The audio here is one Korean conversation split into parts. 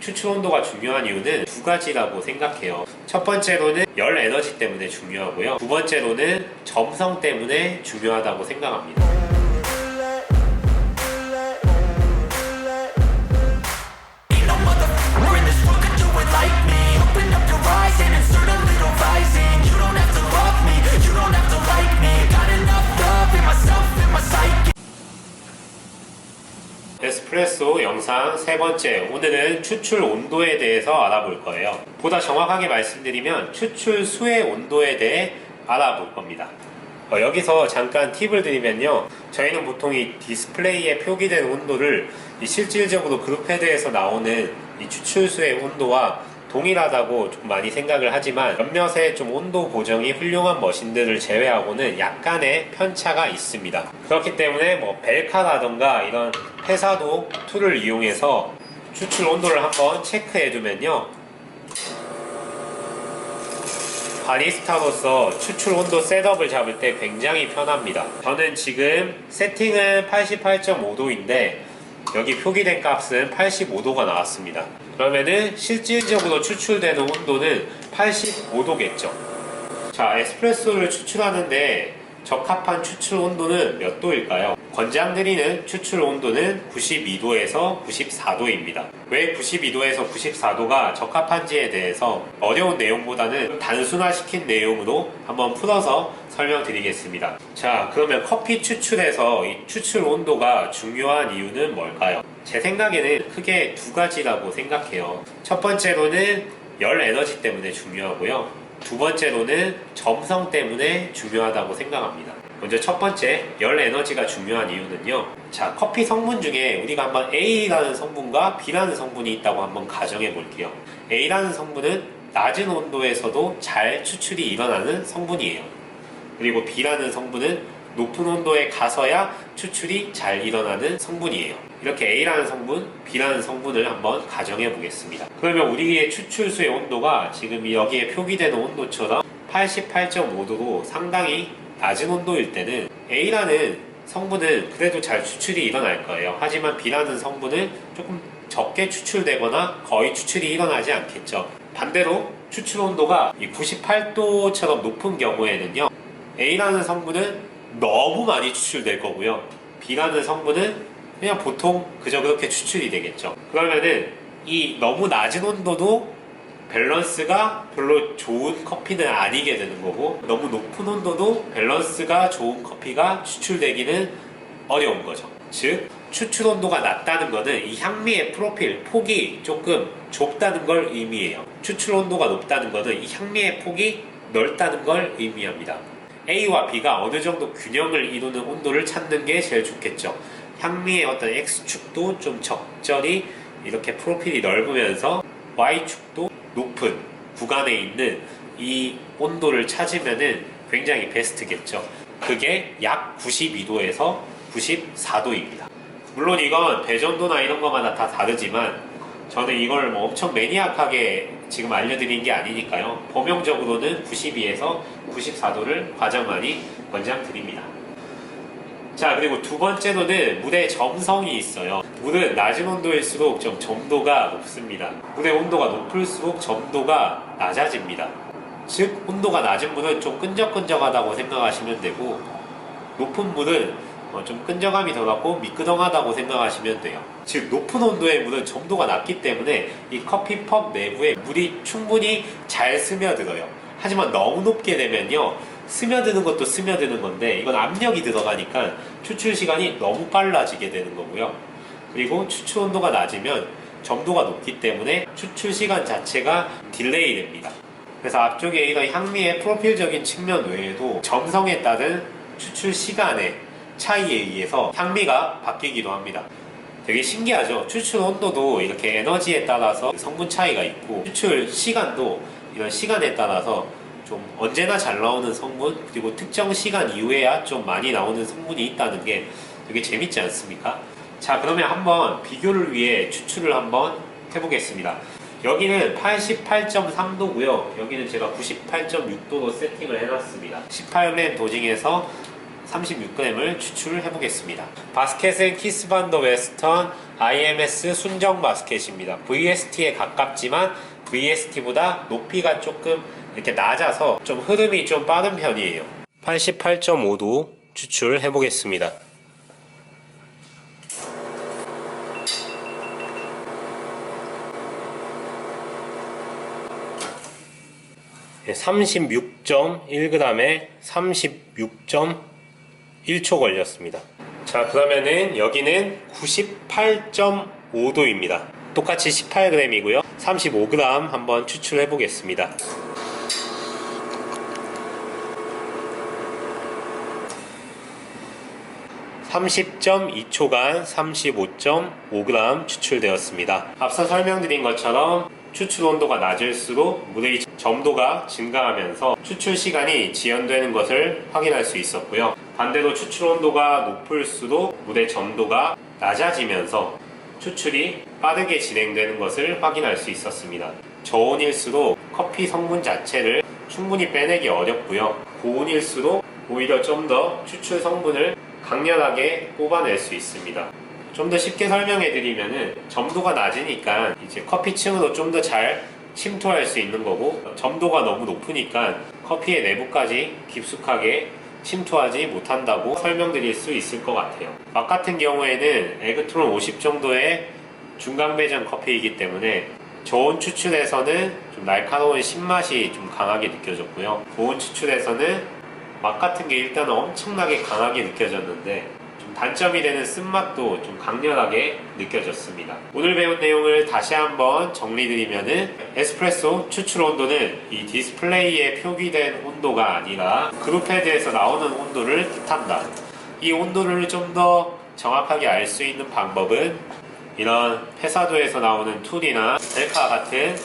추출 온도가 중요한 이유는 두 가지라고 생각해요. 첫 번째로는 열 에너지 때문에 중요하고요. 두 번째로는 점성 때문에 중요하다고 생각합니다. 에스프레소 영상 세 번째, 오늘은 추출 온도에 대해서 알아볼 거예요. 보다 정확하게 말씀드리면 추출 수의 온도에 대해 알아볼 겁니다. 여기서 잠깐 팁을 드리면요, 저희는 보통 이 디스플레이에 표기된 온도를 실질적으로 그룹헤드에서 나오는 이 추출수의 온도와 동일하다고 좀 많이 생각을 하지만 몇몇의 좀 온도 보정이 훌륭한 머신들을 제외하고는 약간의 편차가 있습니다. 그렇기 때문에 뭐 벨카라던가 이런 회사도 툴을 이용해서 추출 온도를 한번 체크해 두면요, 바리스타로서 추출 온도 셋업을 잡을 때 굉장히 편합니다. 저는 지금 세팅은 88.5도인데 여기 표기된 값은 85도가 나왔습니다. 그러면은 실질적으로 추출되는 온도는 85도겠죠. 자, 에스프레소를 추출하는데 적합한 추출 온도는 몇 도일까요? 권장드리는 추출 온도는 92도에서 94도입니다. 왜 92도에서 94도가 적합한지에 대해서 어려운 내용보다는 단순화시킨 내용으로 한번 풀어서 설명드리겠습니다. 자, 그러면 커피 추출에서 이 추출 온도가 중요한 이유는 뭘까요? 제 생각에는 크게 두 가지라고 생각해요. 첫 번째로는 열 에너지 때문에 중요하고요. 두 번째로는 점성 때문에 중요하다고 생각합니다. 먼저 첫 번째, 열 에너지가 중요한 이유는요, 자, 커피 성분 중에 우리가 한번 A라는 성분과 B라는 성분이 있다고 한번 가정해 볼게요. A라는 성분은 낮은 온도에서도 잘 추출이 일어나는 성분이에요. 그리고 B라는 성분은 높은 온도에 가서야 추출이 잘 일어나는 성분이에요. 이렇게 A라는 성분, B라는 성분을 한번 가정해 보겠습니다. 그러면 우리의 추출수의 온도가 지금 여기에 표기되는 온도처럼 88.5도로 상당히 낮은 온도일 때는 A라는 성분은 그래도 잘 추출이 일어날 거예요. 하지만 B라는 성분은 조금 적게 추출되거나 거의 추출이 일어나지 않겠죠. 반대로 추출 온도가 98도처럼 높은 경우에는요, A라는 성분은 너무 많이 추출될 거고요, B라는 성분은 그냥 보통 그저 그렇게 추출이 되겠죠. 그러면은 이 너무 낮은 온도도 밸런스가 별로 좋은 커피는 아니게 되는 거고, 너무 높은 온도도 밸런스가 좋은 커피가 추출되기는 어려운 거죠. 즉, 추출 온도가 낮다는 것은 이 향미의 프로필, 폭이 조금 좁다는 걸 의미해요. 추출 온도가 높다는 것은 이 향미의 폭이 넓다는 걸 의미합니다. A와 B가 어느 정도 균형을 이루는 온도를 찾는 게 제일 좋겠죠. 향미의 어떤 X축도 좀 적절히 이렇게 프로필이 넓으면서 Y축도 높은 구간에 있는 이 온도를 찾으면은 굉장히 베스트겠죠. 그게 약 92도에서 94도입니다. 물론 이건 배전도나 이런 것마다 다 다르지만 저는 이걸 뭐 엄청 매니악하게 지금 알려드린 게 아니니까요. 범용적으로는 92에서 94도를 가장 많이 권장드립니다. 자, 그리고 두 번째로는 물의 점성이 있어요. 물은 낮은 온도일수록 좀 점도가 높습니다. 물의 온도가 높을수록 점도가 낮아집니다. 즉, 온도가 낮은 물은 좀 끈적끈적하다고 생각하시면 되고, 높은 물은 좀 끈적함이 덜하고 미끄덩하다고 생각하시면 돼요. 즉, 높은 온도의 물은 점도가 낮기 때문에 이 커피컵 내부에 물이 충분히 잘 스며들어요. 하지만 너무 높게 되면요, 스며드는 것도 스며드는 건데 이건 압력이 들어가니까 추출 시간이 너무 빨라지게 되는 거고요. 그리고 추출 온도가 낮으면 점도가 높기 때문에 추출 시간 자체가 딜레이 됩니다. 그래서 앞쪽에 이런 향미의 프로필적인 측면 외에도 점성에 따른 추출 시간의 차이에 의해서 향미가 바뀌기도 합니다. 되게 신기하죠? 추출 온도도 이렇게 에너지에 따라서 성분 차이가 있고, 추출 시간도 이런 시간에 따라서 좀 언제나 잘 나오는 성분, 그리고 특정 시간 이후에야 좀 많이 나오는 성분이 있다는 게 되게 재밌지 않습니까? 자, 그러면 한번 비교를 위해 추출을 한번 해보겠습니다. 여기는 88.3도고요. 여기는 제가 98.6도로 세팅을 해놨습니다. 18g 도징에서 36g을 추출을 해보겠습니다. 바스켓은 키스 반 더 웨스턴 IMS 순정 바스켓입니다. VST에 가깝지만 VST보다 높이가 조금 이렇게 낮아서 좀 흐름이 좀 빠른 편이에요. 88.5도 추출해 보겠습니다. 36.1g에 36.1초 걸렸습니다. 자, 그러면은 여기는 98.5도입니다. 똑같이 18g이고요. 35g 한번 추출해 보겠습니다. (30.2초간) 35.5g 추출되었습니다. 앞서 설명드린 것처럼 추출 온도가 낮을수록 물의 점도가 증가하면서 추출 시간이 지연되는 것을 확인할 수 있었고요. 반대로 추출 온도가 높을수록 물의 점도가 낮아지면서 추출이 빠르게 진행되는 것을 확인할 수 있었습니다. 저온일수록 커피 성분 자체를 충분히 빼내기 어렵고요. 고온일수록 오히려 좀 더 추출 성분을 강렬하게 뽑아낼 수 있습니다. 좀 더 쉽게 설명해 드리면은 점도가 낮으니까 이제 커피층으로 좀 더 잘 침투할 수 있는 거고, 점도가 너무 높으니까 커피의 내부까지 깊숙하게 침투하지 못한다고 설명드릴 수 있을 것 같아요. 맛 같은 경우에는 에그트론 50 정도의 중간 배전 커피이기 때문에 저온 추출에서는 좀 날카로운 신맛이 좀 강하게 느껴졌고요. 고온 추출에서는 맛 같은 게 일단 엄청나게 강하게 느껴졌는데 좀 단점이 되는 쓴맛도 좀 강렬하게 느껴졌습니다. 오늘 배운 내용을 다시 한번 정리드리면은 에스프레소 추출 온도는 이 디스플레이에 표기된 온도가 아니라 그룹헤드에서 나오는 온도를 뜻한다. 이 온도를 좀 더 정확하게 알 수 있는 방법은 이런 페사도에서 나오는 툴이나 델카 같은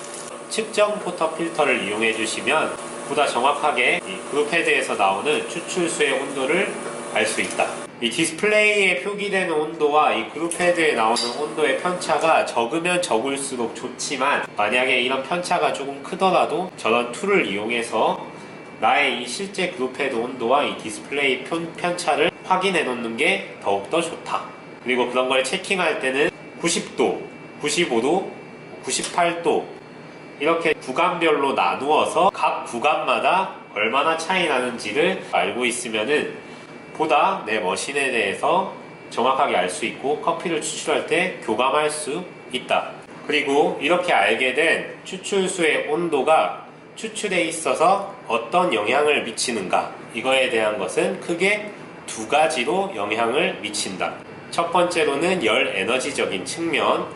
측정 포터 필터를 이용해 주시면 보다 정확하게 이 그룹헤드에서 나오는 추출수의 온도를 알 수 있다. 이 디스플레이에 표기되는 온도와 이 그룹헤드에 나오는 온도의 편차가 적으면 적을수록 좋지만, 만약에 이런 편차가 조금 크더라도 저런 툴을 이용해서 나의 이 실제 그룹헤드 온도와 이 디스플레이 편차를 확인해 놓는 게 더욱더 좋다. 그리고 그런 걸 체킹할 때는 90도, 95도, 98도 이렇게 구간별로 나누어서 각 구간마다 얼마나 차이 나는지를 알고 있으면은 보다 내 머신에 대해서 정확하게 알 수 있고 커피를 추출할 때 교감할 수 있다. 그리고 이렇게 알게 된 추출수의 온도가 추출에 있어서 어떤 영향을 미치는가, 이거에 대한 것은 크게 두 가지로 영향을 미친다. 첫 번째로는 열 에너지적인 측면,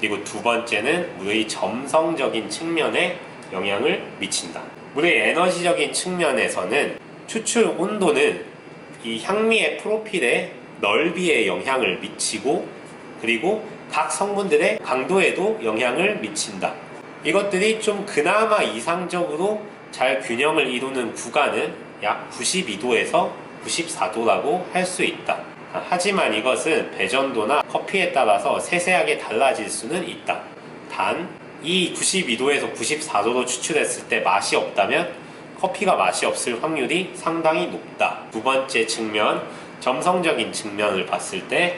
그리고 두 번째는 물의 점성적인 측면에 영향을 미친다. 물의 에너지적인 측면에서는 추출 온도는 이 향미의 프로필의 넓이에 영향을 미치고, 그리고 각 성분들의 강도에도 영향을 미친다. 이것들이 좀 그나마 이상적으로 잘 균형을 이루는 구간은 약 92도에서 94도라고 할 수 있다. 하지만 이것은 배전도나 커피에 따라서 세세하게 달라질 수는 있다. 단, 이 92도에서 94도로 추출했을 때 맛이 없다면 커피가 맛이 없을 확률이 상당히 높다. 두 번째 측면, 점성적인 측면을 봤을 때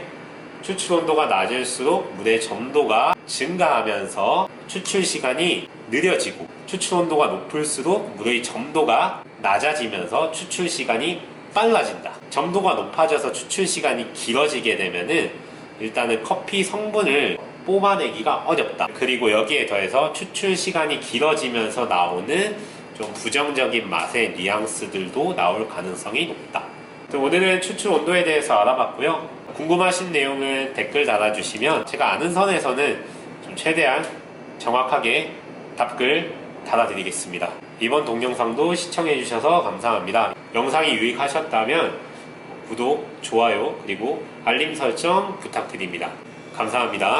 추출 온도가 낮을수록 물의 점도가 증가하면서 추출 시간이 느려지고, 추출 온도가 높을수록 물의 점도가 낮아지면서 추출 시간이 빨라진다. 점도가 높아져서 추출 시간이 길어지게 되면은 일단은 커피 성분을 뽑아내기가 어렵다. 그리고 여기에 더해서 추출 시간이 길어지면서 나오는 좀 부정적인 맛의 뉘앙스들도 나올 가능성이 높다. 오늘은 추출 온도에 대해서 알아봤고요. 궁금하신 내용은 댓글 달아주시면 제가 아는 선에서는 좀 최대한 정확하게 답글 달아드리겠습니다. 이번 동영상도 시청해주셔서 감사합니다. 영상이 유익하셨다면 구독, 좋아요, 그리고 알림 설정 부탁드립니다. 감사합니다.